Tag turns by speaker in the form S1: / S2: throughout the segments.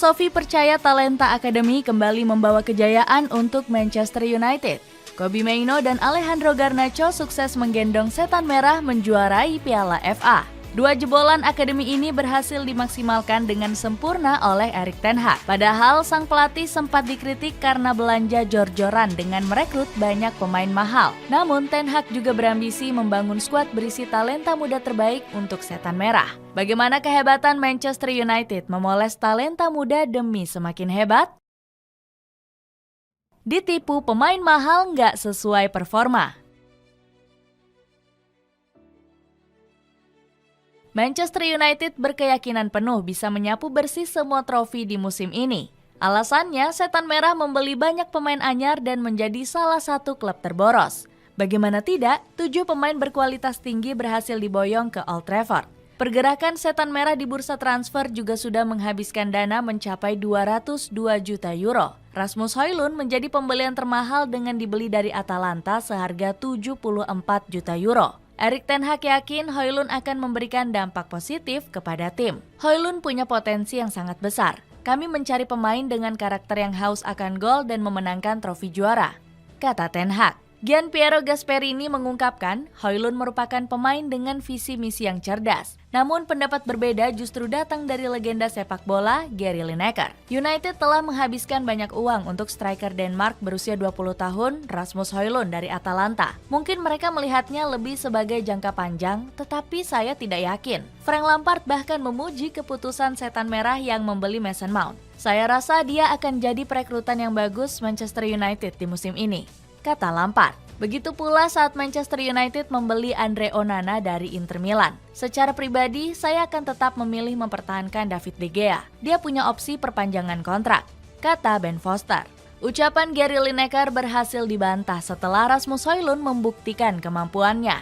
S1: Sophie percaya talenta akademi kembali membawa kejayaan untuk Manchester United. Kobbie Mainoo dan Alejandro Garnacho sukses menggendong Setan Merah menjuarai Piala FA. Dua jebolan akademi ini berhasil dimaksimalkan dengan sempurna oleh Erik ten Hag. Padahal sang pelatih sempat dikritik karena belanja jor-joran dengan merekrut banyak pemain mahal. Namun ten Hag juga berambisi membangun skuad berisi talenta muda terbaik untuk Setan Merah. Bagaimana kehebatan Manchester United memoles talenta muda demi semakin hebat? Ditipu pemain mahal nggak sesuai performa. Manchester United berkeyakinan penuh bisa menyapu bersih semua trofi di musim ini. Alasannya, Setan Merah membeli banyak pemain anyar dan menjadi salah satu klub terboros. Bagaimana tidak, 7 pemain berkualitas tinggi berhasil diboyong ke Old Trafford. Pergerakan Setan Merah di bursa transfer juga sudah menghabiskan dana mencapai 202 juta euro. Rasmus Højlund menjadi pembelian termahal dengan dibeli dari Atalanta seharga 74 juta euro. Erik ten Hag yakin Højlund akan memberikan dampak positif kepada tim. Højlund punya potensi yang sangat besar. Kami mencari pemain dengan karakter yang haus akan gol dan memenangkan trofi juara, kata ten Hag. Gianpiero Gasperini mengungkapkan Højlund merupakan pemain dengan visi misi yang cerdas. Namun pendapat berbeda justru datang dari legenda sepak bola Gary Lineker. United telah menghabiskan banyak uang untuk striker Denmark berusia 20 tahun Rasmus Højlund dari Atalanta. Mungkin mereka melihatnya lebih sebagai jangka panjang, tetapi saya tidak yakin. Frank Lampard bahkan memuji keputusan Setan Merah yang membeli Mason Mount. Saya rasa dia akan jadi perekrutan yang bagus Manchester United di musim ini, kata Lampard. Begitu pula saat Manchester United membeli Andre Onana dari Inter Milan. Secara pribadi, saya akan tetap memilih mempertahankan David De Gea. Dia punya opsi perpanjangan kontrak, kata Ben Foster. Ucapan Gary Lineker berhasil dibantah setelah Rasmus Højlund membuktikan kemampuannya.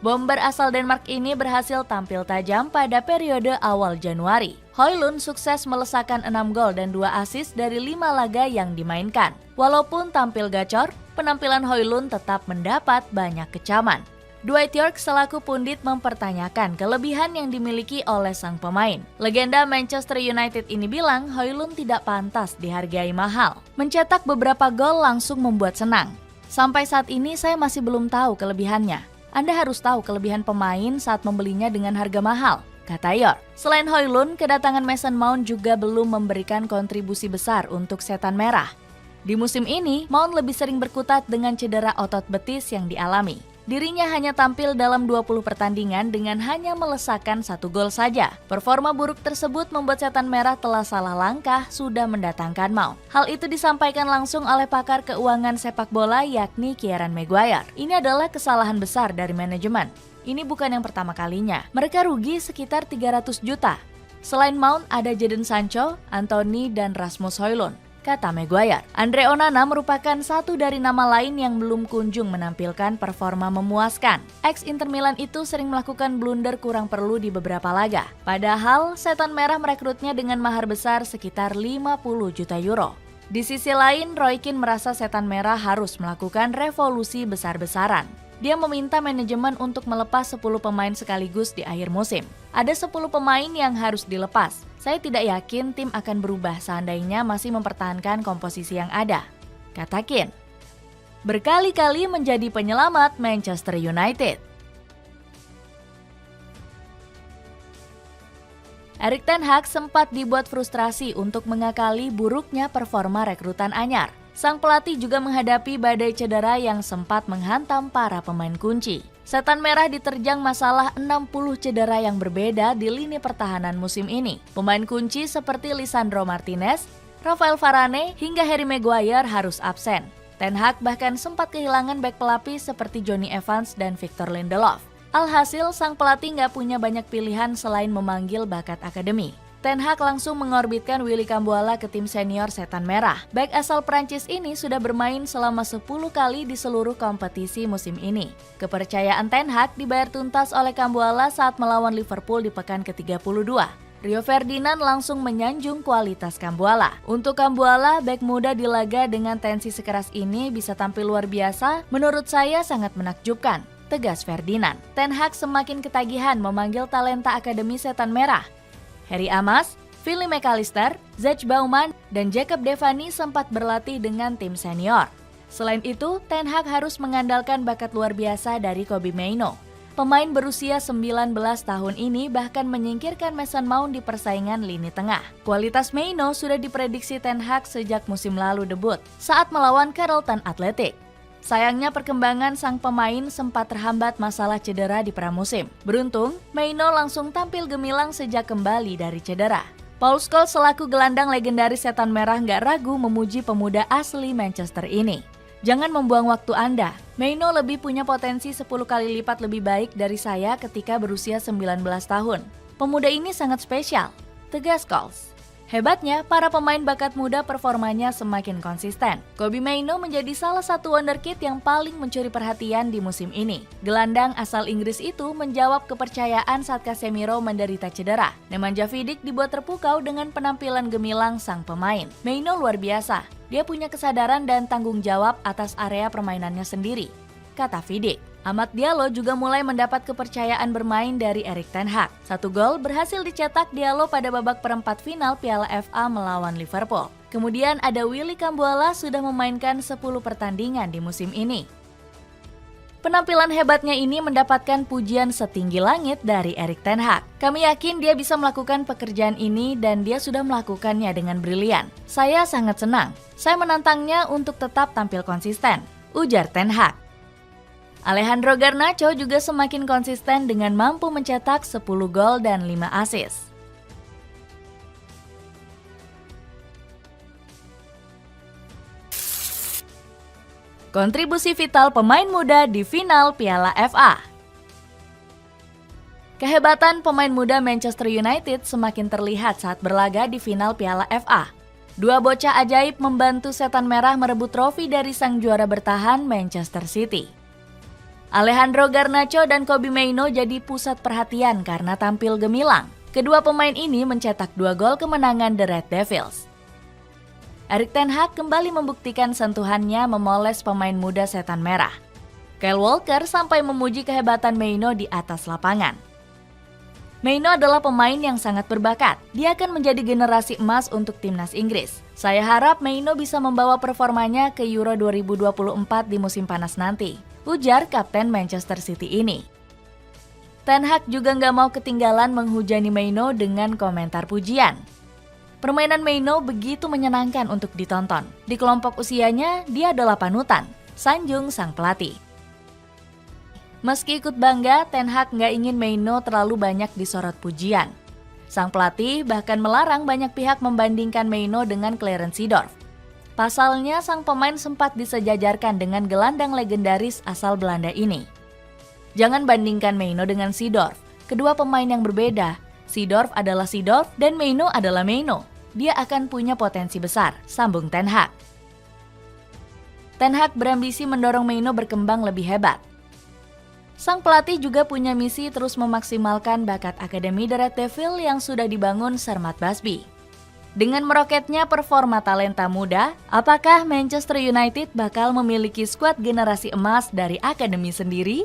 S1: Bomber asal Denmark ini berhasil tampil tajam pada periode awal Januari. Højlund sukses melesakkan 6 gol dan 2 assist dari 5 laga yang dimainkan. Walaupun tampil gacor, penampilan Højlund tetap mendapat banyak kecaman. Dwight Yorke selaku pundit mempertanyakan kelebihan yang dimiliki oleh sang pemain. Legenda Manchester United ini bilang Højlund tidak pantas dihargai mahal. Mencetak beberapa gol langsung membuat senang. Sampai saat ini saya masih belum tahu kelebihannya. Anda harus tahu kelebihan pemain saat membelinya dengan harga mahal, kata Yorke. Selain Højlund, kedatangan Mason Mount juga belum memberikan kontribusi besar untuk Setan Merah. Di musim ini, Mount lebih sering berkutat dengan cedera otot betis yang dialami. Dirinya hanya tampil dalam 20 pertandingan dengan hanya melesakkan 1 gol saja. Performa buruk tersebut membuat Setan Merah telah salah langkah sudah mendatangkan Mount. Hal itu disampaikan langsung oleh pakar keuangan sepak bola yakni Kieran Maguire. Ini adalah kesalahan besar dari manajemen. Ini bukan yang pertama kalinya. Mereka rugi sekitar 300 juta. Selain Mount ada Jadon Sancho, Anthony, dan Rasmus Højlund, kata Maguire. Andre Onana merupakan satu dari nama lain yang belum kunjung menampilkan performa memuaskan. Ex-Inter Milan itu sering melakukan blunder kurang perlu di beberapa laga. Padahal, Setan Merah merekrutnya dengan mahar besar sekitar 50 juta euro. Di sisi lain, Roy Keane merasa Setan Merah harus melakukan revolusi besar-besaran. Dia meminta manajemen untuk melepas 10 pemain sekaligus di akhir musim. Ada 10 pemain yang harus dilepas. Saya tidak yakin tim akan berubah seandainya masih mempertahankan komposisi yang ada, kata Keane. Berkali-kali menjadi penyelamat Manchester United. Erik ten Hag sempat dibuat frustrasi untuk mengakali buruknya performa rekrutan anyar. Sang pelatih juga menghadapi badai cedera yang sempat menghantam para pemain kunci. Setan Merah diterjang masalah 60 cedera yang berbeda di lini pertahanan musim ini. Pemain kunci seperti Lisandro Martinez, Rafael Varane, hingga Harry Maguire harus absen. Ten Hag bahkan sempat kehilangan bek pelapis seperti Jonny Evans dan Victor Lindelof. Alhasil, sang pelatih nggak punya banyak pilihan selain memanggil bakat akademi. Ten Hag langsung mengorbitkan Willy Cambuala ke tim senior Setan Merah. Bek asal Prancis ini sudah bermain selama 10 kali di seluruh kompetisi musim ini. Kepercayaan Ten Hag dibayar tuntas oleh Cambuala saat melawan Liverpool di pekan ke-32. Rio Ferdinand langsung menyanjung kualitas Cambuala. Untuk Cambuala, bek muda di laga dengan tensi sekeras ini bisa tampil luar biasa, menurut saya sangat menakjubkan, tegas Ferdinand. Ten Hag semakin ketagihan memanggil talenta Akademi Setan Merah. Harry Amas, Philly McAllister, Zach Bauman, dan Jacob Devani sempat berlatih dengan tim senior. Selain itu, Ten Hag harus mengandalkan bakat luar biasa dari Kobbie Mainoo. Pemain berusia 19 tahun ini bahkan menyingkirkan Mason Mount di persaingan lini tengah. Kualitas Mainoo sudah diprediksi Ten Hag sejak musim lalu debut saat melawan Carlton Athletic. Sayangnya perkembangan sang pemain sempat terhambat masalah cedera di pramusim. Beruntung, Mainoo langsung tampil gemilang sejak kembali dari cedera. Paul Scholes selaku gelandang legendaris Setan Merah nggak ragu memuji pemuda asli Manchester ini. Jangan membuang waktu Anda. Mainoo lebih punya potensi 10 kali lipat lebih baik dari saya ketika berusia 19 tahun. Pemuda ini sangat spesial, tegas Scholes. Hebatnya, para pemain bakat muda performanya semakin konsisten. Kobbie Mainoo menjadi salah satu wonderkid yang paling mencuri perhatian di musim ini. Gelandang asal Inggris itu menjawab kepercayaan saat Casemiro menderita cedera. Nemanja Vidic dibuat terpukau dengan penampilan gemilang sang pemain. Mainoo luar biasa. Dia punya kesadaran dan tanggung jawab atas area permainannya sendiri, kata Vidic. Amad Diallo juga mulai mendapat kepercayaan bermain dari Erik ten Hag. 1 gol berhasil dicetak Diallo pada babak perempat final Piala FA melawan Liverpool. Kemudian ada Willy Cambuala sudah memainkan 10 pertandingan di musim ini. Penampilan hebatnya ini mendapatkan pujian setinggi langit dari Erik ten Hag. Kami yakin dia bisa melakukan pekerjaan ini dan dia sudah melakukannya dengan brilian. Saya sangat senang. Saya menantangnya untuk tetap tampil konsisten, ujar ten Hag. Alejandro Garnacho juga semakin konsisten dengan mampu mencetak 10 gol dan 5 assist. Kontribusi vital pemain muda di final Piala FA. Kehebatan pemain muda Manchester United semakin terlihat saat berlaga di final Piala FA. 2 bocah ajaib membantu Setan Merah merebut trofi dari sang juara bertahan Manchester City. Alejandro Garnacho dan Kobbie Mainoo jadi pusat perhatian karena tampil gemilang. Kedua pemain ini mencetak 2 gol kemenangan The Red Devils. Erik ten Hag kembali membuktikan sentuhannya memoles pemain muda Setan Merah. Kyle Walker sampai memuji kehebatan Mainoo di atas lapangan. Mainoo adalah pemain yang sangat berbakat. Dia akan menjadi generasi emas untuk timnas Inggris. Saya harap Mainoo bisa membawa performanya ke Euro 2024 di musim panas nanti, ujar kapten Manchester City ini. Ten Hag juga nggak mau ketinggalan menghujani Mainoo dengan komentar pujian. Permainan Mainoo begitu menyenangkan untuk ditonton. Di kelompok usianya, dia adalah panutan, sanjung sang pelatih. Meski ikut bangga, Ten Hag nggak ingin Mainoo terlalu banyak disorot pujian. Sang pelatih bahkan melarang banyak pihak membandingkan Mainoo dengan Clarence Seedorf. Pasalnya, sang pemain sempat disejajarkan dengan gelandang legendaris asal Belanda ini. Jangan bandingkan Mainoo dengan Seedorf. Kedua pemain yang berbeda. Seedorf adalah Seedorf dan Mainoo adalah Mainoo. Dia akan punya potensi besar, sambung Ten Hag. Ten Hag berambisi mendorong Mainoo berkembang lebih hebat. Sang pelatih juga punya misi terus memaksimalkan bakat Akademi The Red Devil yang sudah dibangun Sir Matt Busby. Dengan meroketnya performa talenta muda, apakah Manchester United bakal memiliki skuad generasi emas dari akademi sendiri?